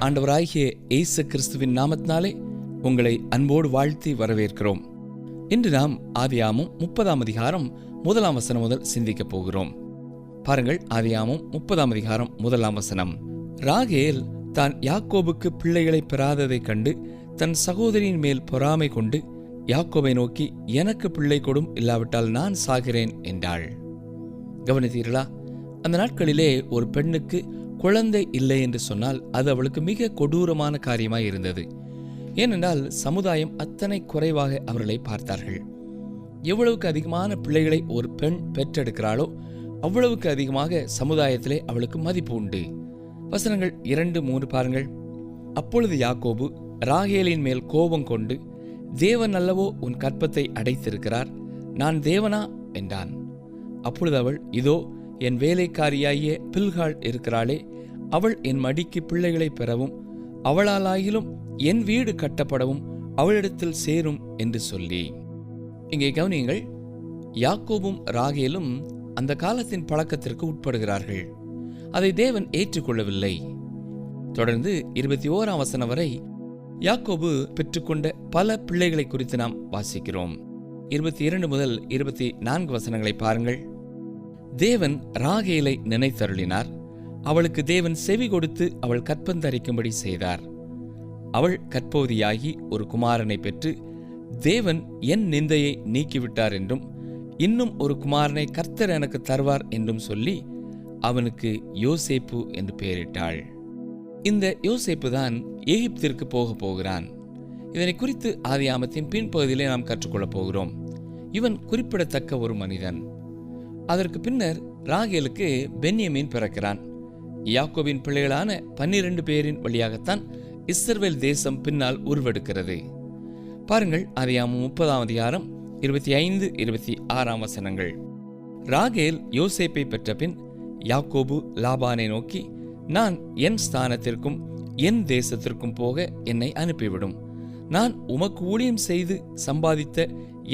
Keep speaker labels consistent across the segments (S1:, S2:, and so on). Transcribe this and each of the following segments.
S1: ஆண்டவராகிய இயேசு கிறிஸ்துவின் நாமத்தினாலே உங்களை அன்போடு வாழ்த்தி வரவேற்கிறோம். இன்று நாம் ஆதியாகமம் 30ஆம் அதிகாரம் 1ஆம் வசனம் முதல் சிந்திக்கப் போகிறோம். பாருங்கள், ஆதியாகமம் 30ஆம் அதிகாரம் 1ஆம் வசனம். ராகேல் தான் யாக்கோபுக்கு பிள்ளைகளை பெறாததைக் கண்டு தன் சகோதரியின் மேல் பொறாமை கொண்டு யாக்கோபை நோக்கி, எனக்கு பிள்ளை கொடும், இல்லாவிட்டால் நான் சாகிறேன் என்றாள். கவனித்தீர்களா? அந்த நாட்களிலே ஒரு பெண்ணுக்கு குழந்தை இல்லை என்று சொன்னால் அது அவளுக்கு மிக கொடூரமான காரியமாய் இருந்தது. ஏனென்றால் சமுதாயம் அத்தனை குறைவாக அவர்களை பார்த்தார்கள். எவ்வளவுக்கு அதிகமான பிள்ளைகளை ஒரு பெண் பெற்றெடுக்கிறாளோ அவ்வளவுக்கு அதிகமாக சமுதாயத்திலே அவளுக்கு மதிப்பு உண்டு. வசனங்கள் 2-3 பாருங்கள். அப்பொழுது யாக்கோபு ராகேலின் மேல் கோபம் கொண்டு, தேவன் அல்லவோ உன் கற்பத்தை அடைத்திருக்கிறார், நான் தேவனா என்றான். அப்பொழுது அவள், இதோ என் வேலைக்காரியாகிய பில்காள் இருக்கிறாளே, அவள் என் மடிக்கு பிள்ளைகளை பெறவும் அவளாலாயிலும் என் வீடு கட்டப்படவும் அவளிடத்தில் சேரும் என்று சொல்லி. இங்கே கவனியுங்கள், யாக்கோபும் ராகேலும் அந்த காலத்தின் பழக்கத்திற்கு உட்படுகிறார்கள். அதை தேவன் ஏற்றுக்கொள்ளவில்லை. தொடர்ந்து 21ஆம் வசனம் வரை யாக்கோபு பெற்றுக்கொண்ட பல பிள்ளைகளை குறித்து நாம் வாசிக்கிறோம். 22 முதல் 24 வசனங்களை பாருங்கள். தேவன் ராகேலை நினைத்தருளினார். அவளுக்கு தேவன் செவி கொடுத்து அவள் கற்பந்தரிக்கும்படி செய்தார். அவள் கற்பவதியாகி ஒரு குமாரனை பெற்று, தேவன் என் நிந்தையை நீக்கிவிட்டார் என்றும் இன்னும் ஒரு குமாரனை கர்த்தர் எனக்கு தருவார் என்றும் சொல்லி அவனுக்கு யோசேப்பு என்று பெயரிட்டாள். இந்த யோசேப்பு தான் எகிப்திற்கு போகிறான். இதனை குறித்து ஆதியாகமத்தின் பின்பகுதியிலே நாம் கற்றுக்கொள்ளப் போகிறோம். இவன் குறிப்பிடத்தக்க ஒரு மனிதன். அதற்கு பின்னர் ராகேலுக்கு பென்யமீன் பிறக்கிறான். யாக்கோபின் பிள்ளைகளான 12 பேரின் வழியாகத்தான் இஸ்ரவேல் தேசம் பின்னால் உருவெடுக்கிறது. பாருங்கள், ஆதியாகமம் 30ஆம் அதிகாரம் 25-26 வசனங்கள். ராகேல் யோசேப்பை பெற்ற பின் யாக்கோபு லாபானை நோக்கி, நான் என் ஸ்தானத்திற்கும் என் தேசத்திற்கும் போக என்னை அனுப்பிவிடும். நான் உமக்கு ஊழியம் செய்து சம்பாதித்த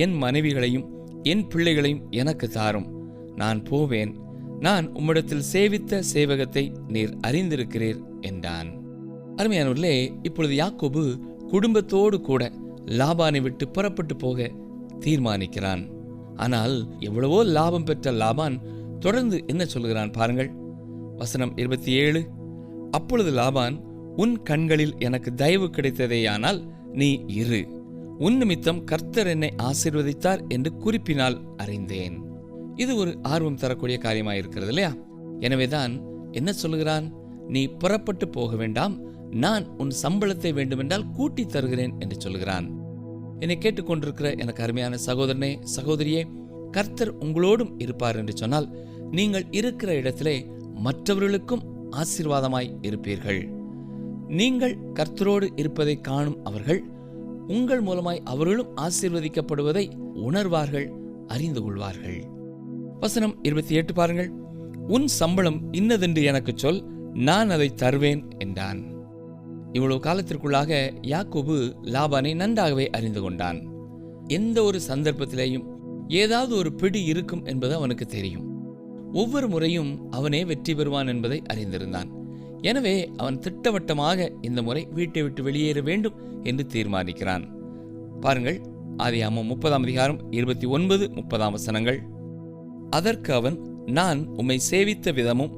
S1: என் மனைவிகளையும் என் பிள்ளைகளையும் எனக்கு தாரும். நான் போவேன். நான் உம்மிடத்தில் சேவித்த சேவகத்தை நீர் அறிந்திருக்கிறீர் என்றான். அருமையானவர்களே, இப்பொழுது யாக்கோபு குடும்பத்தோடு கூட லாபானை விட்டு புறப்பட்டு போக தீர்மானிக்கிறான். ஆனால் எவ்வளவோ லாபம் பெற்ற லாபான் தொடர்ந்து என்ன சொல்கிறான் பாருங்கள். வசனம் 27. அப்பொழுது லாபான், உன் கண்களில் எனக்கு தயவு கிடைத்ததேயானால் நீ இரு. உன் நிமித்தம் கர்த்தர் என்னை ஆசீர்வதித்தார் என்று குறிப்பினால் அறிந்தேன். இது ஒரு ஆர்வம் தரக்கூடிய காரியமாயிருக்கிறது இல்லையா? எனவேதான் என்ன சொல்லுகிறான்? நீ புறப்பட்டு போக வேண்டாம், நான் உன் சம்பளத்தை வேண்டுமென்றால் கூட்டி தருகிறேன் என்று சொல்கிறான். என்னை கேட்டுக்கொண்டிருக்கிற எனக்கு அருமையான சகோதரனே, சகோதரியே, கர்த்தர் உங்களோடும் இருப்பார் என்று சொன்னால் நீங்கள் இருக்கிற இடத்திலே மற்றவர்களுக்கும் ஆசீர்வாதமாய் இருப்பீர்கள். நீங்கள் கர்த்தரோடு இருப்பதை காணும் அவர்கள் உங்கள் மூலமாய் அவர்களும் ஆசீர்வதிக்கப்படுவதை உணர்வார்கள், அறிந்து கொள்வார்கள். வசனம் 28 பாருங்கள். உன் சம்பளம் இன்னதென்று எனக்கு சொல், நான் அதை தருவேன் என்றான். இவ்வளவு காலத்திற்குள்ளாக யாக்கோபு லாபானை நன்றாகவே அறிந்து கொண்டான். எந்த ஒரு சந்தர்ப்பத்திலேயும் ஏதாவது ஒரு பிடி இருக்கும் என்பது அவனுக்கு தெரியும். ஒவ்வொரு முறையும் அவனே வெற்றி பெறுவான் என்பதை அறிந்திருந்தான். எனவே அவன் திட்டவட்டமாக இந்த முறை வீட்டை விட்டு வெளியேற வேண்டும் என்று தீர்மானிக்கிறான். பாருங்கள், ஆதியாகமம் 30ஆம் அதிகாரம் 29-30 வசனங்கள். அதற்கு அவன், நான் உம்மை சேவித்த விதமும்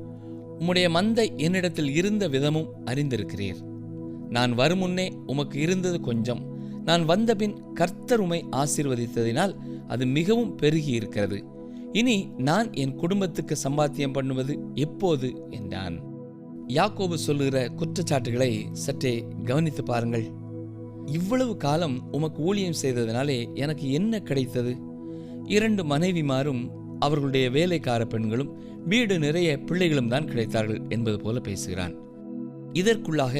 S1: உம்முடைய மந்தை என்னிடத்தில் இருந்த விதமும் அறிந்திருக்கிறீர். நான் வருமுன்னே உமக்கு இருந்தது கொஞ்சம், நான் வந்தபின் கர்த்தர் உம்மை ஆசீர்வதித்ததினால் அது மிகவும் பெருகி இருக்கிறது. இனி நான் என் குடும்பத்துக்கு சம்பாத்தியம் பண்ணுவது எப்போது என்றான். யாக்கோபு சொல்லுகிற குற்றச்சாட்டுகளை சற்றே கவனித்து பாருங்கள். இவ்வளவு காலம் உமக்கு ஊழியம் செய்ததினாலே எனக்கு என்ன கிடைத்தது? 2 மனைவிமாரும் அவர்களுடைய வேலைக்கார பெண்களும் வீடு நிறைய பிள்ளைகளும் தான் கிடைத்தார்கள் என்பது போல பேசுகிறான். இதற்குள்ளாக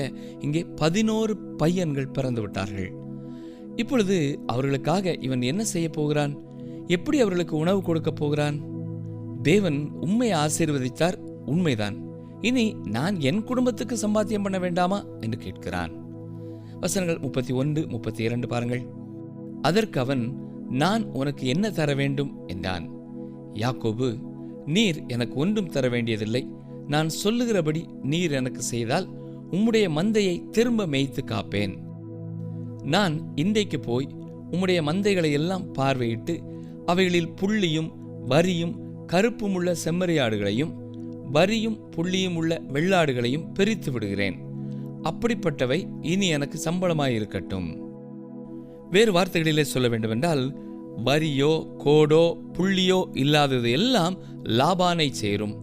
S1: இங்கே 11 பையன்கள் பிறந்து விட்டார்கள். இப்பொழுது அவர்களுக்காக இவன் என்ன செய்ய போகிறான்? எப்படி அவர்களுக்கு உணவு கொடுக்க போகிறான்? தேவன் உம்மை ஆசீர்வதித்தார், உண்மைதான். இனி நான் என் குடும்பத்துக்கு சம்பாத்தியம் பண்ண வேண்டாமா என்று கேட்கிறான். வசனங்கள் 31-32 பாருங்கள். அதற்கு அவன், நான் உனக்கு என்ன தர வேண்டும் என்றான். யாக்கோபு, நீர் எனக்கு ஒன்றும் தர வேண்டியதில்லை. நான் சொல்லுகிறபடி நீர் எனக்கு செய்தால் உம்முடைய மந்தையை திரும்ப மேய்த்து காப்பேன். நான் இன்றைக்கு போய் உம்முடைய மந்தைகளை எல்லாம் பார்வையிட்டு அவைகளில் புள்ளியும் வரியும் கருப்பும் உள்ள செம்மறியாடுகளையும் வரியும் புள்ளியும் உள்ள வெள்ளாடுகளையும் பிரித்து விடுகிறேன். அப்படிப்பட்டவை இனி எனக்கு சம்பளமாயிருக்கட்டும். வேறு வார்த்தைகளிலே சொல்ல வேண்டுமென்றால், வரியோ கோடோ புள்ளியோ இல்லாதது எல்லாம் லாபானை சேரும்.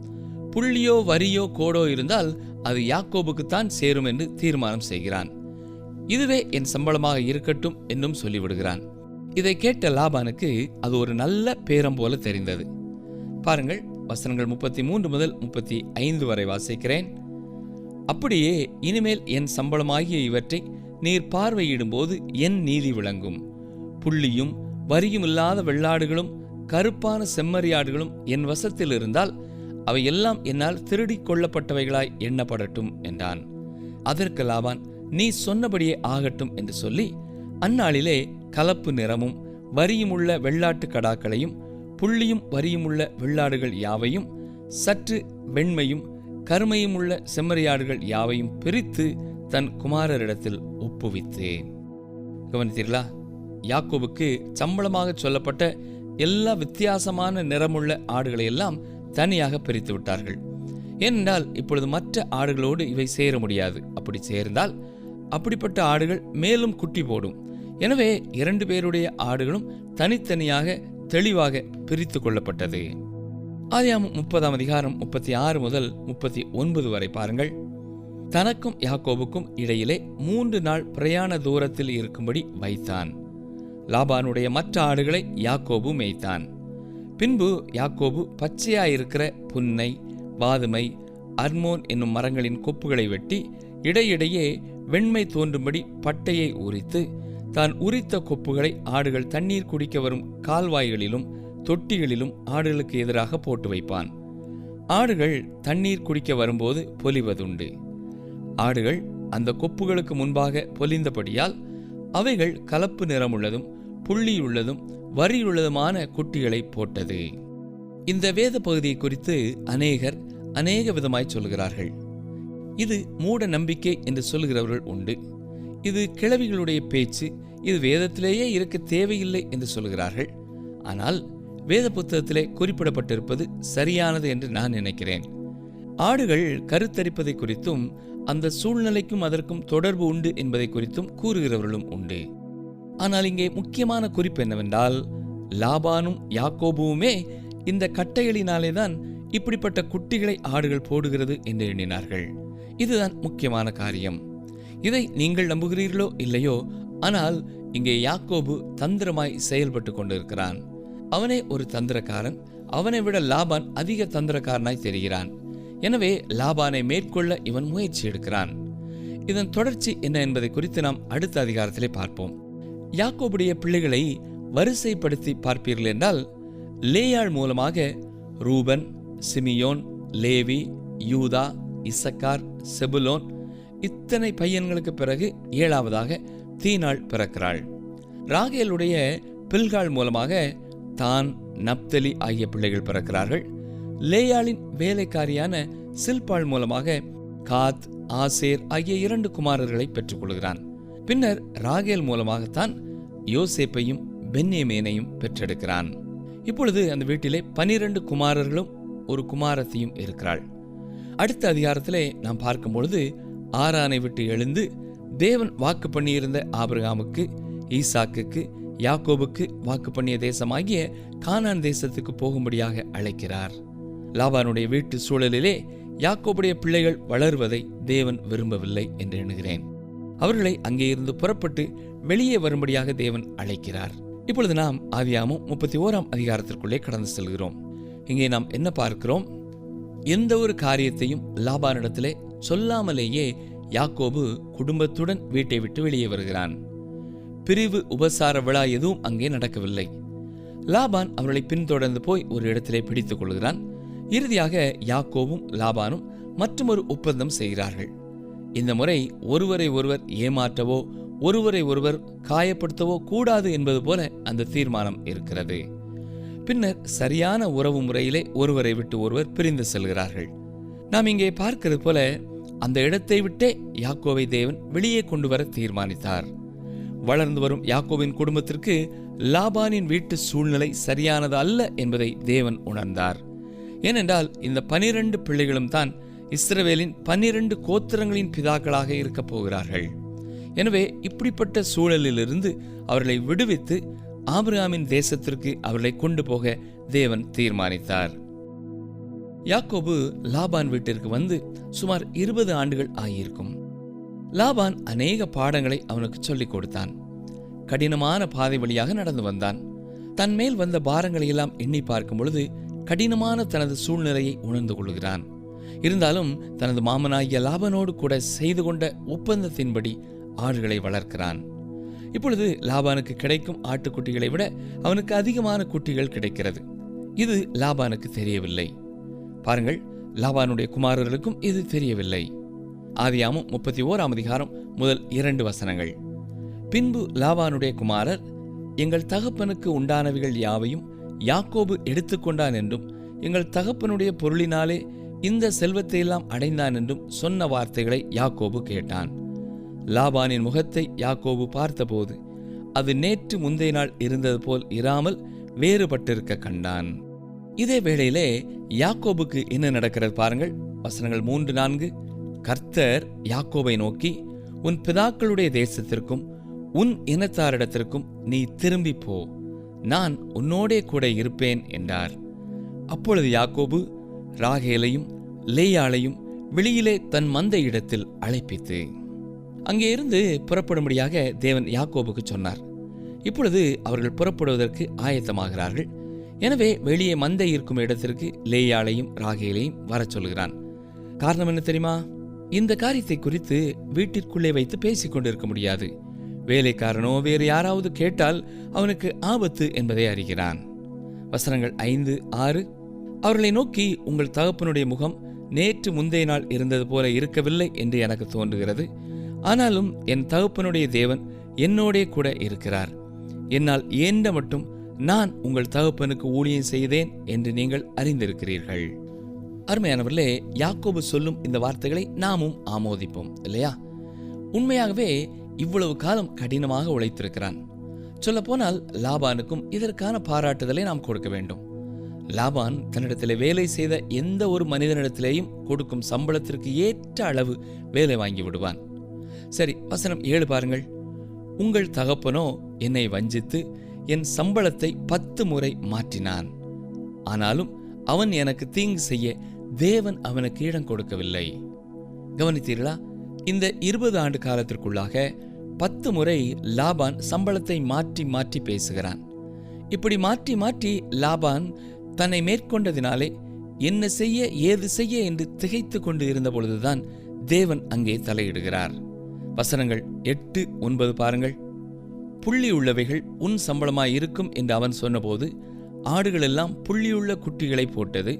S1: புள்ளியோ வரியோ கோடோ இருந்தால் அது யாக்கோபுக்குத்தான் சேரும் என்று தீர்மானம் செய்கிறான். இதுவே என் சம்பளமாக இருக்கட்டும் என்றும் சொல்லிவிடுகிறான். இதை கேட்ட லாபானுக்கு அது ஒரு நல்ல பேரம் போல தெரிந்தது. பாருங்கள், வசனங்கள் 33 முதல் 35 வரை வாசிக்கிறேன். அப்படியே இனிமேல் என் சம்பளமாகிய இவற்றை நீர் பார்வையிடும்போது என் நீதி விளங்கும். புள்ளியும் வரியும் இல்லாத வெள்ளாடுகளும் கருப்பான செம்மறியாடுகளும் என் வசத்தில் இருந்தால் அவை எல்லாம் என்னால் திருடிக் கொள்ளப்பட்டவைகளாய் எண்ணப்படட்டும் என்றான். அதற்கு லாபான், நீ சொன்னபடியே ஆகட்டும் என்று சொல்லி அந்நாளிலே கலப்பு நிறமும் வரியுமுள்ள வெள்ளாட்டு கடாக்களையும் புள்ளியும் வரியுமுள்ள வெள்ளாடுகள் யாவையும் சற்று வெண்மையும் கருமையும் உள்ள செம்மறியாடுகள் யாவையும் பிரித்து தன் குமாரரிடத்தில் ஒப்புவித்தேன். கவனித்தீர்களா? யாக்கோபுக்கு சம்பளமாக சொல்லப்பட்ட எல்லா வித்தியாசமான நிறமுள்ள ஆடுகளை எல்லாம் தனியாக பிரித்து விட்டார்கள். ஏனென்றால் இப்பொழுது மற்ற ஆடுகளோடு இவை சேர முடியாது. அப்படி சேர்ந்தால் அப்படிப்பட்ட ஆடுகள் மேலும் குட்டி போடும். எனவே 2 பேருடைய ஆடுகளும் தனித்தனியாக தெளிவாக பிரித்து கொள்ளப்பட்டது. ஆதியாகமம் 30ஆம் அதிகாரம் 36 முதல் 39 வரை பாருங்கள். தனக்கும் யாக்கோபுக்கும் இடையிலே 3 நாள் பிரயாண தூரத்தில் இருக்கும்படி வைத்தான். லாபானுடைய மற்ற ஆடுகளை யாக்கோபு மேய்த்தான். பின்பு யாக்கோபு பச்சையாயிருக்கிற புன்னை, வாதுமை, அர்மோன் என்னும் மரங்களின் கொப்புகளை வெட்டி இடையிடையே வெண்மை தோன்றும்படி பட்டையை உரித்து தான் உரித்த கொப்புகளை ஆடுகள் தண்ணீர் குடிக்க வரும் கால்வாய்களிலும் தொட்டிகளிலும் ஆடுகளுக்கு எதிராக போட்டு வைப்பான். ஆடுகள் தண்ணீர் குடிக்க வரும்போது பொலிவதுண்டு. ஆடுகள் அந்த கொப்புகளுக்கு முன்பாக பொலிந்தபடியால் அவைகள் கலப்பு நிறமுள்ளதும் புள்ளியுள்ளதும் வரியுள்ளதுமான குட்டிகளை போட்டது. இந்த வேத பகுதியை குறித்து அநேகர் அநேக விதமாய் சொல்கிறார்கள். இது மூட நம்பிக்கை என்று சொல்கிறவர்கள் உண்டு. இது கிழவிகளுடைய பேச்சு, இது வேதத்திலேயே இருக்க தேவையில்லை என்று சொல்கிறார்கள். ஆனால் வேத புத்தகத்திலே குறிப்பிடப்பட்டிருப்பது சரியானது என்று நான் நினைக்கிறேன். ஆடுகள் கருத்தரிப்பதை குறித்தும் அந்த சூழ்நிலைக்கும் அதற்கும் தொடர்பு உண்டு என்பதை குறித்தும் கூறுகிறவர்களும் உண்டு. ஆனால் இங்கே முக்கியமான குறிப்பு என்னவென்றால், லாபானும் யாக்கோபுவுமே இந்த கட்டைகளினாலேதான் இப்படிப்பட்ட குட்டிகளை ஆடுகள் போடுகிறது என்று எண்ணினார்கள். இதுதான் முக்கியமான காரியம். இதை நீங்கள் நம்புகிறீர்களோ இல்லையோ, ஆனால் இங்கே யாக்கோபு தந்திரமாய் செயல்பட்டு கொண்டிருக்கிறான். அவனே ஒரு தந்திரக்காரன். அவனை விட லாபான் அதிக தந்திரக்காரனாய் தெரிகிறான். எனவே லாபானை மேற்கொள்ள இவன் முயற்சி எடுக்கிறான். இதன் தொடர்ச்சி என்ன என்பதை குறித்து நாம் அடுத்த அதிகாரத்திலே பார்ப்போம். யாக்கோபுடைய பிள்ளைகளை வரிசைப்படுத்தி பார்ப்பீர்கள் என்றால், லேயாள் மூலமாக ரூபன், சிமியோன், லேவி, யூதா, இசக்கார், செபுலோன், இத்தனை பையன்களுக்கு பிறகு 7ஆவதாக தீனாள் பிறக்கிறாள். ராகேலுடைய பில்காள் மூலமாக தான், நப்தலி ஆகிய பிள்ளைகள் பிறக்கிறார்கள். லேயாளின் வேலைக்காரியான சில்பாள் மூலமாக காத், ஆசேர் ஆகிய 2 குமாரர்களை பெற்றுக்கொள்கிறான். பின்னர் ராகேல் மூலமாகத்தான் யோசேப்பையும் பென்யமீனையும் பெற்றெடுக்கிறான். இப்பொழுது அந்த வீட்டிலே 12 குமாரர்களும் ஒரு குமாரத்தியும் இருக்கிறாள். அடுத்த அதிகாரத்திலே நாம் பார்க்கும் பொழுது, ஆரானை விட்டு எழுந்து தேவன் வாக்கு பண்ணியிருந்த ஆபிரகாமுக்கு, ஈசாக்குக்கு, யாக்கோபுக்கு வாக்கு பண்ணிய தேசமாகிய கானான் தேசத்துக்கு போகும்படியாக அழைக்கிறார். லாபானுடைய வீட்டு சூழலிலே யாக்கோபுடைய பிள்ளைகள் வளருவதை தேவன் விரும்பவில்லை என்று எண்ணுகிறேன். அவர்களை அங்கே இருந்து புறப்பட்டு வெளியே வரும்படியாக தேவன் அழைக்கிறார். இப்பொழுது நாம் ஆதியாகமம் 31ஆம் அதிகாரத்திற்குள்ளே கடந்து செல்கிறோம். இங்கே நாம் என்ன பார்க்கிறோம்? எந்த ஒரு காரியத்தையும் லாபானிடத்திலே சொல்லாமலேயே யாக்கோபு குடும்பத்துடன் வீட்டை விட்டு வெளியே வருகிறான். பிரிவு உபசார விழா எதுவும் அங்கே நடக்கவில்லை. லாபான் அவர்களை பின்தொடர்ந்து போய் ஒரு இடத்திலே பிடித்துக் கொள்கிறான். இறுதியாக யாக்கோபும் லாபானும் மற்றொரு ஒப்பந்தம் செய்கிறார்கள். இந்த முறை ஒருவரை ஒருவர் ஏமாற்றவோ ஒருவரை ஒருவர் காயப்படுத்தவோ கூடாது என்பது போல அந்த தீர்மானம் இருக்கிறது. பின்னர் சரியான உறவு முறையிலே ஒருவரை விட்டு ஒருவர் பிரிந்து செல்கிறார்கள். நாம் இங்கே பார்க்கிறது போல அந்த இடத்தை விட்டே யாக்கோபை தேவன் வெளியே கொண்டு வர தீர்மானித்தார். வளர்ந்து வரும் யாக்கோபின் குடும்பத்திற்கு லாபானின் வீட்டு சூழ்நிலை சரியானது அல்ல என்பதை தேவன் உணர்ந்தார். ஏனென்றால் இந்த 12 பிள்ளைகளும் தான் இஸ்ரவேலின் 12 கோத்திரங்களின் பிதாக்களாக இருக்கப் போகிறார்கள். எனவே இப்படிப்பட்ட சூழலிலிருந்து அவர்களை விடுவித்து ஆபிரகாமின் தேசத்திற்கு அவர்களை கொண்டு போக தேவன் தீர்மானித்தார். யாக்கோபு லாபான் வீட்டிற்கு வந்து சுமார் 20 ஆண்டுகள் ஆகியிருக்கும். லாபான் அநேக பாடங்களை அவனுக்கு சொல்லிக் கொடுத்தான். கடினமான பாதை வழியாக நடந்து வந்தான். தன் மேல் வந்த பாரங்களை எல்லாம் எண்ணி பார்க்கும் பொழுது கடினமான தனது சூழ்நிலையை உணர்ந்து கொள்கிறான். இருந்தாலும் தனது மாமனாகிய லாபானோடு கூட செய்து கொண்ட ஒப்பந்தத்தின்படி ஆடுகளை வளர்க்கிறான். இப்பொழுது லாபானுக்கு கிடைக்கும் ஆட்டுக்குட்டிகளை விட அவனுக்கு அதிகமான குட்டிகள் கிடைக்கிறது. இது லாபானுக்கு தெரியவில்லை. பாருங்கள், லாபானுடைய குமாரர்களுக்கும் இது தெரியவில்லை. ஆதியாகமம் 31ஆம் அதிகாரம் முதல் 2 வசனங்கள். பின்பு லாபானுடைய குமாரர், எங்கள் தகப்பனுக்கு உண்டானவைகள் யாவையும் யாக்கோபு எடுத்துக்கொண்டான் என்றும் எங்கள் தகப்பனுடைய பொருளினாலே இந்த செல்வத்தை எல்லாம் அடைந்தான் என்றும் சொன்ன வார்த்தைகளை யாக்கோபு கேட்டான். லாபானின் முகத்தை யாக்கோபு பார்த்தபோது அது நேற்று முந்தைய நாள் இருந்தது போல் இராமல் வேறுபட்டிருக்க கண்டான். இதே வேளையிலே யாக்கோபுக்கு என்ன நடக்கிறது பாருங்கள். வசனங்கள் 3-4. கர்த்தர் யாக்கோபை நோக்கி, உன் பிதாக்களுடைய தேசத்திற்கும் உன் இனத்தாரிடத்திற்கும் நீ திரும்பி போ, நான் உன்னோடே கூட இருப்பேன் என்றார். அப்பொழுது யாக்கோபு ராகேலையும் லேயாளையும் வெளியிலே தன் மந்தை இடத்தில் அழைப்பித்து அங்கே இருந்து புறப்படும்படியாக தேவன் யாக்கோபுக்கு சொன்னார். இப்பொழுது அவர்கள் புறப்படுவதற்கு ஆயத்தமாகிறார்கள். எனவே வெளியே மந்தை இருக்கும் இடத்திற்கு லேயாளையும் ராகேலையும் வர சொல்கிறான். காரணம் என்ன தெரியுமா? இந்த காரியத்தை குறித்து வீட்டிற்குள்ளே வைத்து பேசிக் கொண்டிருக்க முடியாது. வேலைக்காரனோ வேறு யாராவது கேட்டால் அவனுக்கு ஆபத்து என்பதை அறிகிறான். வசனங்கள் 5-6. அவர்களை நோக்கி, உங்கள் தகப்பனுடைய முகம் நேற்று முந்தைய நாள் இருந்தது போல இருக்கவில்லை என்று எனக்கு தோன்றுகிறது. ஆனாலும் என் தகப்பனுடைய தேவன் என்னோடே கூட இருக்கிறார். என்னால் ஏண்ட மட்டும் நான் உங்கள் தகப்பனுக்கு ஊழியம் செய்தேன் என்று நீங்கள் அறிந்திருக்கிறீர்கள். அருமையானவர்களே, யாக்கோபு சொல்லும் இந்த வார்த்தைகளை நாமும் ஆமோதிப்போம் இல்லையா? உண்மையாகவே இவ்வளவு காலம் கடினமாக உழைத்திருக்கிறான். சொல்லப்போனால் லாபானுக்கும் இதற்கான பாராட்டுதலை நாம் கொடுக்க வேண்டும். லாபான் தன்னிடத்திலே வேலை செய்த எந்த ஒரு மனிதனிடத்திலேயும் கொடுக்கும் சம்பளத்திற்கு ஏற்ற அளவு வேலை வாங்கி விடுவான். சரி, வசனம் 7 பாருங்கள். உங்கள் தகப்பனோ என்னை வஞ்சித்து என் சம்பளத்தை 10 முறை மாற்றினான். ஆனாலும் அவன் எனக்கு தீங்கு செய்ய தேவன் அவனுக்கு இடம் கொடுக்கவில்லை. கவனித்தீர்களா? இந்த 20 ஆண்டு காலத்திற்குள்ளாக 10 முறை லாபான் சம்பளத்தை மாற்றி மாற்றி பேசுகிறான். இப்படி மாற்றி மாற்றி லாபான் தன்னை மேற்கொண்டதினாலே என்ன செய்ய ஏது செய்ய என்று திகைத்து கொண்டு இருந்த பொழுதுதான் தேவன் அங்கே தலையிடுகிறார். வசனங்கள் 8-9 பாருங்கள். புள்ளி உள்ளவைகள் உன் சம்பளமாய் இருக்கும் என்று அவன் சொன்னபோது ஆடுகள் எல்லாம் புள்ளியுள்ள குட்டிகளை போட்டது.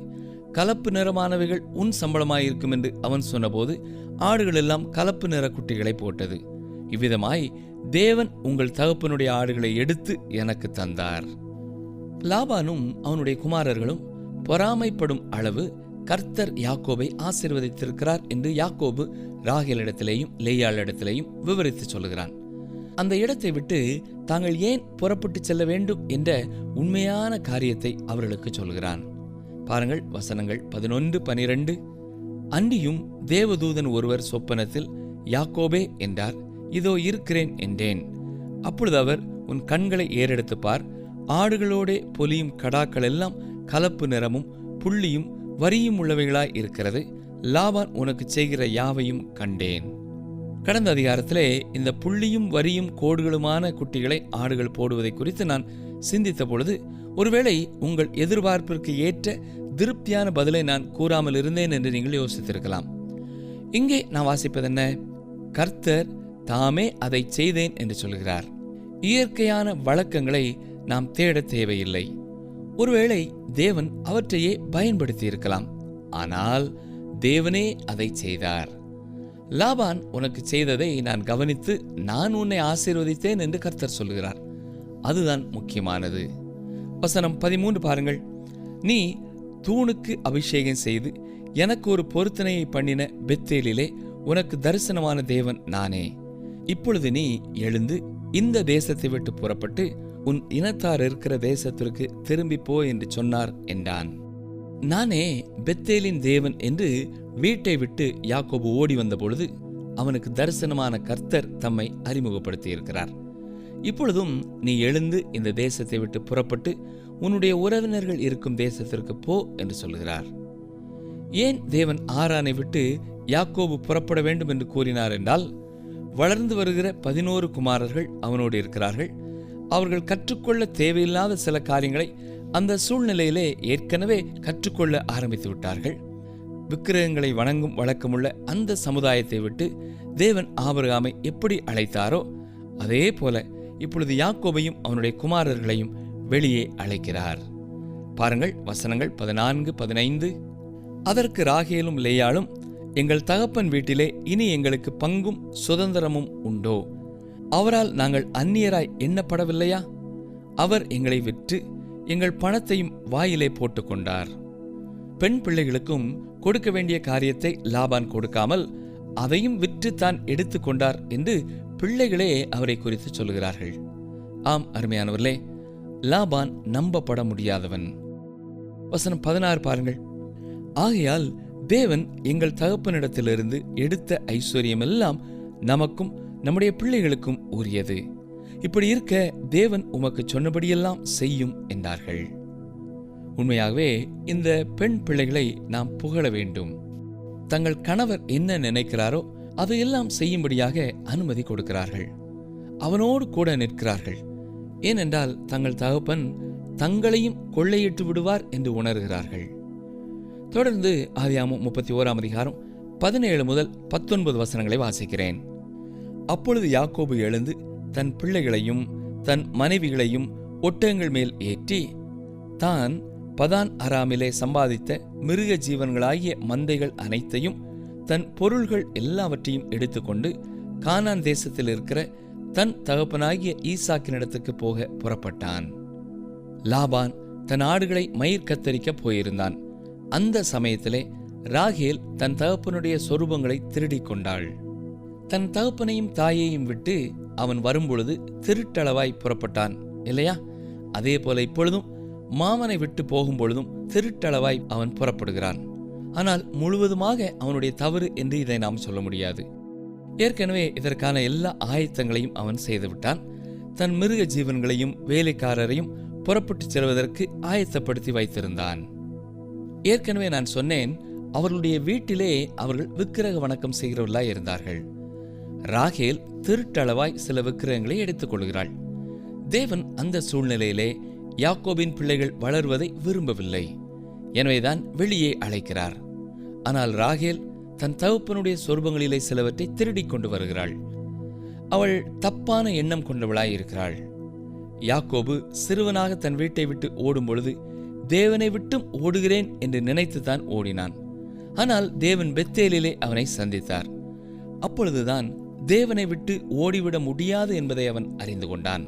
S1: கலப்பு நிறமானவைகள் உன் சம்பளமாயிருக்கும் என்று அவன் சொன்னபோது ஆடுகள் எல்லாம் கலப்பு நிற குட்டிகளை போட்டது. இவ்விதமாய் தேவன் உங்கள் தகப்பனுடைய ஆடுகளை எடுத்து எனக்கு தந்தார். லாபானும் அவனுடைய குமாரர்களும் பொறாமைப்படும் அளவு கர்த்தர் யாக்கோபை ஆசீர்வதித்திருக்கிறார் என்று யாக்கோபு ராகேலிடத்திலேயும் லேயாளிடத்திலேயும் விவரித்து சொல்லுகிறான். அந்த இடத்தை விட்டு தாங்கள் ஏன் புறப்பட்டு செல்ல வேண்டும் என்ற உண்மையான காரியத்தை அவர்களுக்கு சொல்கிறான். பாருங்கள், வசனங்கள் 11-12. அன்றியும் தேவதூதன் ஒருவர் சொப்பனத்தில் யாக்கோபே என்றார். இதோ இருக்கிறேன் என்றேன். அப்பொழுது அவர், உன் கண்களை ஏறெடுத்து பார், ஆடுகளோடே பொலியும் கடாக்கள் எல்லாம் கலப்பு நிறமும் புள்ளியும் வரியும் உள்ளவைகளாய் இருக்கிறது. லாபான் உனக்கு செய்கிற யாவையும் கண்டேன். கடந்த அதிகாரத்திலே இந்த புள்ளியும் வரியும் கோடுகளுமான குட்டிகளை ஆடுகள் போடுவதை குறித்து நான் சிந்தித்த பொழுது ஒருவேளை உங்கள் எதிர்பார்ப்பிற்கு ஏற்ற திருப்தியான பதிலை நான் கூறாமல் இருந்தேன் என்று நீங்கள் யோசித்திருக்கலாம். இங்கே நான் வாசிப்பதென்ன? கர்த்தர் தாமே அதை செய்தேன் என்று சொல்கிறார். இயற்கையான வழக்கங்களை நாம் தேட தேவையில்லை. ஒருவேளை தேவன் அவற்றையே பயன்படுத்தி இருக்கலாம். ஆனால் தேவனே அதை செய்தார். லாபான் உனக்கு செய்ததை நான் கவனித்து நான் உன்னை ஆசீர்வதித்தேன் என்று கர்த்தர் சொல்கிறார். அதுதான் முக்கியமானது. வசனம் 13 பாருங்கள். நீ தூணுக்கு அபிஷேகம் செய்து எனக்கு ஒரு பொருத்தனையை பண்ணின பெத்தேலிலே உனக்கு தரிசனமான தேவன் நானே. இப்பொழுது நீ எழுந்து இந்த தேசத்தை விட்டு புறப்பட்டு உன் இனத்தார் இருக்கிற தேசத்திற்கு திரும்பி போ என்று சொன்னார் என்றான். நானே பெத்தேலின் தேவன் என்று வீட்டை விட்டு யாக்கோபு ஓடி வந்த பொழுது அவனுக்கு தரிசனமான கர்த்தர் தம்மை அறிமுகப்படுத்தியிருக்கிறார். இப்பொழுதும் நீ எழுந்து இந்த தேசத்தை விட்டு புறப்பட்டு உன்னுடைய உறவினர்கள் இருக்கும் தேசத்திற்கு போ என்று சொல்கிறார். ஏன் தேவன் ஆரானை விட்டு யாக்கோபு புறப்பட வேண்டும் என்று கூறினார் என்றால், வளர்ந்து வருகிற 11 குமாரர்கள் அவனோடு இருக்கிறார்கள். அவர்கள் கற்றுக்கொள்ள தேவையில்லாத சில காரியங்களை அந்த சூழ்நிலையிலே ஏற்கனவே கற்றுக்கொள்ள ஆரம்பித்து விட்டார்கள். விக்கிரகங்களை வணங்கும் வழக்கமுள்ள அந்த சமுதாயத்தை விட்டு தேவன் ஆபிரகாமை எப்படி அழைத்தாரோ அதே போல இப்பொழுது யாக்கோபையும் அவனுடைய குமாரர்களையும் வெளியே அழைக்கிறார். பாருங்கள், வசனங்கள் 14, 15. அதற்கு ராகேலும் லேயாளும், எங்கள் தகப்பன் வீட்டிலே இனி எங்களுக்கு பங்கும் சுதந்திரமும் உண்டோ? அவரால் நாங்கள் அந்நியராய் எண்ணப்படவில்லையா? அவர் எங்களை விற்று எங்கள் பணத்தையும் வாயிலே போட்டுக்கொண்டார். பெண் பிள்ளைகளுக்கும் கொடுக்க வேண்டிய காரியத்தை லாபான் கொடுக்காமல் அதையும் விற்று தான் எடுத்துக்கொண்டார் என்று பிள்ளைகளே அவரை குறித்து சொல்கிறார்கள். ஆம் அருமையானவர்களே, லாபான் நம்பப்பட முடியாதவன். வசனம் 16 பாருங்கள். ஆகையால் தேவன் எங்கள் தகப்பனிடத்திலிருந்து எடுத்த ஐஸ்வர்யம் எல்லாம் நமக்கும் நம்முடைய பிள்ளைகளுக்கும் உரியது. இப்படி இருக்க தேவன் உமக்கு சொன்னபடியெல்லாம் செய்யும் என்றார்கள். உண்மையாகவே இந்த பெண் பிள்ளைகளை நாம் புகழ வேண்டும். தங்கள் கணவர் என்ன நினைக்கிறாரோ அதையெல்லாம் செய்யும்படியாக அனுமதி கொடுக்கிறார்கள். அவனோடு கூட நிற்கிறார்கள். ஏனென்றால் தங்கள் தகப்பன் தங்களையும் கொள்ளையிட்டு விடுவார் என்று உணர்கிறார்கள். தொடர்ந்து ஆதியாகமம் 31ஆம் அதிகாரம் 17 முதல் 19 வசனங்களை வாசிக்கிறேன். அப்பொழுது யாக்கோபு எழுந்து தன் பிள்ளைகளையும் தன் மனைவிகளையும் ஒட்டகங்கள் மேல் ஏற்றி தான் பதான் அராமிலே சம்பாதித்த மிருக ஜீவன்களாகிய மந்தைகள் அனைத்தையும் தன் பொருள்கள் எல்லாவற்றையும் எடுத்துக்கொண்டு கானான் தேசத்தில் இருக்கிற தன் தகப்பனாகிய ஈசாக்கினிடத்துக்கு போக புறப்பட்டான். லாபான் தன் ஆடுகளை மயிர் கத்தரிக்க போயிருந்தான். அந்த சமயத்திலே ராகேல் தன் தகப்பனுடைய சொரூபங்களை திருடிக் கொண்டாள். தன் தகப்பனையும் தாயையும் விட்டு அவன் வரும்பொழுது திருட்டளவாய் புறப்பட்டான் இல்லையா? அதே போல இப்பொழுதும் மாமனை விட்டு போகும் பொழுதும் திருட்டளவாய் அவன் புறப்படுகிறான். ஆனால் முழுவதுமாக அவனுடைய தவறு என்று இதை நாம் சொல்ல முடியாது. ஏற்கனவே இதற்கான எல்லா ஆயத்தங்களையும் அவன் செய்துவிட்டான். தன் மிருக ஜீவன்களையும் வேலைக்காரரையும் புறப்பட்டு செல்வதற்கு ஆயத்தப்படுத்தி வைத்திருந்தான். ஏற்கனவே நான் சொன்னேன், அவர்களுடைய வீட்டிலே அவர்கள் விக்கிரக வணக்கம் செய்கிறவர்களாய் இருந்தார்கள். ராகேல் திருட்டளவாய் சில விக்கிரகங்களை எடுத்துக் கொள்கிறாள். தேவன் அந்த சூழ்நிலையிலே யாக்கோபின் பிள்ளைகள் வளர்வதை விரும்பவில்லை. எனவேதான் வெளியே அழைக்கிறார். ஆனால் ராகேல் தன் தகப்பனுடைய சொரூபங்களிலே சிலவற்றை திருடிக் கொண்டு வருகிறாள். அவள் தப்பான எண்ணம் கொண்டவளாய் இருக்கிறாள். யாக்கோபு சிறுவனாக தன் வீட்டை விட்டு ஓடும் பொழுது தேவனை விட்டும் ஓடுகிறேன் என்று நினைத்துதான் ஓடினான். ஆனால் தேவன் பெத்தேலிலே அவனை சந்தித்தார். அப்பொழுதுதான் தேவனை விட்டு ஓடிவிட முடியாது என்பதை அவன் அறிந்து கொண்டான்.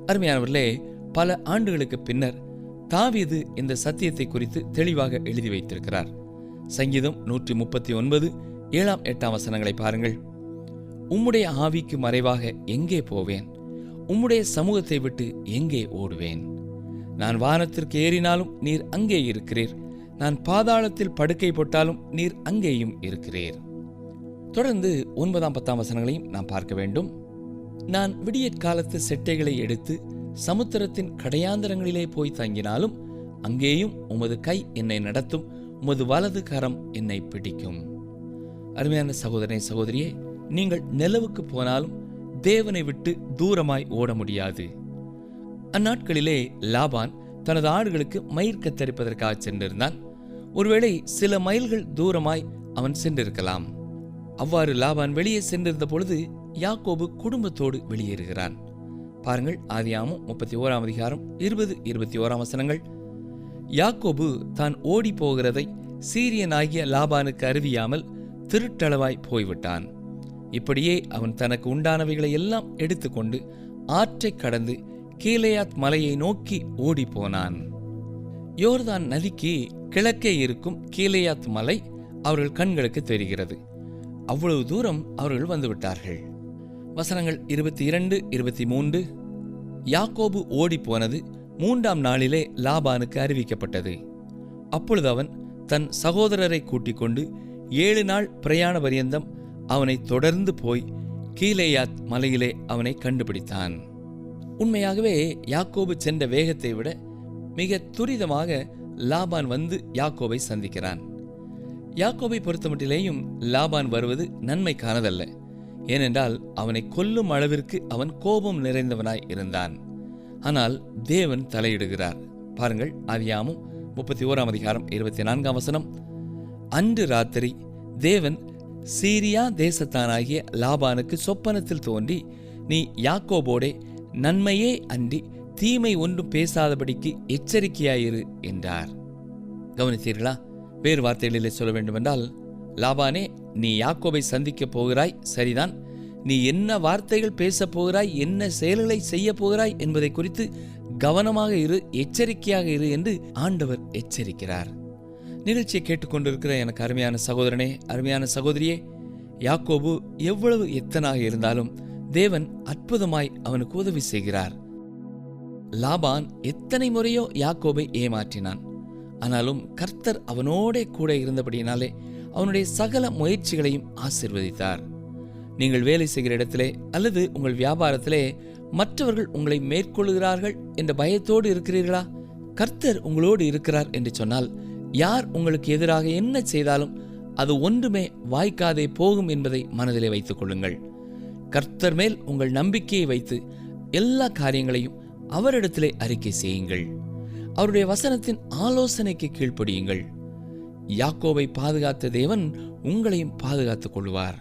S1: அருமையானவர்களே, பல ஆண்டுகளுக்கு பின்னர் தாவீது இந்த சத்தியத்தை குறித்து தெளிவாக எழுதி வைத்திருக்கிறார். சங்கீதம் 139 7, 8 வசனங்களை பாருங்கள். உம்முடைய ஆவிக்கு மறைவாக எங்கே போவேன்? உம்முடைய சமூகத்தை விட்டு எங்கே ஓடுவேன்? நான் வானத்திற்கு ஏறினாலும் நீர் அங்கே இருக்கிறீர். நான் பாதாளத்தில் படுக்கை போட்டாலும் நீர் அங்கேயும் இருக்கிறீர். தொடர்ந்து 9, 10 வசனங்களையும் நாம் பார்க்க வேண்டும். நான் விடியற்காலத்து செட்டைகளை எடுத்து சமுத்திரத்தின் கடையாந்தரங்களிலே போய் தங்கினாலும் அங்கேயும் உமது கை என்னை நடத்தும், உமது வலது கரம் என்னை பிடிக்கும். அருமையான சகோதரனே, சகோதரியே, நீங்கள் நிலவுக்கு போனாலும் தேவனை விட்டு தூரமாய் ஓட முடியாது. அந்நாட்களிலே லாபான் தனது ஆடுகளுக்கு மயிர் கத்தரிப்பதற்காக சென்றிருந்தான். ஒருவேளை சில மைல்கள் தூரமாய் அவன் சென்றிருக்கலாம். அவ்வாறு லாபான் வெளியே சென்றிருந்த பொழுது யாக்கோபு குடும்பத்தோடு வெளியேறுகிறான். பாருங்கள், ஆதியாகமம் 31ஆம் அதிகாரம் 20, 21 வசனங்கள். யாக்கோபு தான் ஓடி போகிறதை சீரியனாகிய லாபானுக்கு அறிவியாமல் திருட்டளவாய் போய்விட்டான். இப்படியே அவன் தனக்கு உண்டானவைகளை எல்லாம் எடுத்துக்கொண்டு ஆற்றை கடந்து கீலேயாத் மலையை நோக்கி ஓடி போனான். யோர்தான் நதிக்கு கிழக்கே இருக்கும் கீலேயாத் மலை அவர்கள் கண்களுக்கு தெரிகிறது. அவ்வளவு தூரம் அவர்கள் வந்துவிட்டார்கள். வசனங்கள் 22, 23. யாக்கோபு ஓடிப்போனது 3ஆம் நாளிலே லாபானுக்கு அறிவிக்கப்பட்டது. அப்பொழுது அவன் தன் சகோதரரை கூட்டிக் கொண்டு 7 நாள் பிரயாண பரியந்தம் அவனை தொடர்ந்து போய் கீலேயாத் மலையிலே அவனை கண்டுபிடித்தான். உண்மையாகவே யாக்கோபு சென்ற வேகத்தை விட மிக துரிதமாக லாபான் வந்து யாக்கோபை சந்திக்கிறான். யாக்கோபை பொறுத்தமட்டிலேயும் லாபான் வருவது நன்மைக்கானதல்ல. ஏனென்றால் அவனை கொல்லும் அளவிற்கு அவன் கோபம் நிறைந்தவனாய் இருந்தான். ஆனால் தேவன் தலையிடுகிறார். பாருங்கள், ஆதியாகமம் 31ஆம் அதிகாரம் 24ஆம் வசனம். அன்று ராத்திரி தேவன் சீரியா தேசத்தானாகிய லாபானுக்கு சொப்பனத்தில் தோன்றி, நீ யாக்கோபோடே நன்மையே அன்றி தீமை ஒன்றும் பேசாதபடிக்கு எச்சரிக்கையாயிரு என்றார். கவனித்தீர்களா? வேறு வார்த்தைகளிலே சொல்ல வேண்டுமென்றால், லாபானே, நீ யாக்கோபை சந்திக்கப் போகிறாய், சரிதான். நீ என்ன வார்த்தைகள் பேசப் போகிறாய், என்ன செயல்களை செய்ய போகிறாய் என்பதை குறித்து கவனமாக இரு, எச்சரிக்கையாக இரு என்று ஆண்டவர் எச்சரிக்கிறார். நிகழ்ச்சியை கேட்டுக்கொண்டிருக்கிற எனக்கு அருமையான சகோதரனே, அருமையான சகோதரியே, யாக்கோபு எவ்வளவு எத்தனாக இருந்தாலும் தேவன் அற்புதமாய் அவனுக்கு உதவி செய்கிறார். லாபான் எத்தனை முறையோ யாக்கோபை ஏமாற்றினான். ஆனாலும் கர்த்தர் அவனோட கூட இருந்தபடியினாலே அவனுடைய சகல முயற்சிகளையும் ஆசீர்வதித்தார். நீங்கள் வேலை செய்கிற இடத்திலே அல்லது உங்கள் வியாபாரத்திலே மற்றவர்கள் உங்களை மேற்கொள்கிறார்கள் என்ற பயத்தோடு இருக்கிறீர்களா? கர்த்தர் உங்களோடு இருக்கிறார் என்று சொன்னால் யார் உங்களுக்கு எதிராக என்ன செய்தாலும் அது ஒன்றுமே வாய்க்காதே போகும் என்பதை மனதிலே வைத்துக் கொள்ளுங்கள். கர்த்தர் மேல் உங்கள் நம்பிக்கையை வைத்து எல்லா காரியங்களையும் அவரிடத்திலே அறிக்கை செய்யுங்கள். அவருடைய வசனத்தின் ஆலோசனைக்கு கீழ்ப்படியுங்கள். யாக்கோபை பாதுகாத்த தேவன் உங்களையும் பாதுகாத்துக் கொள்வார்.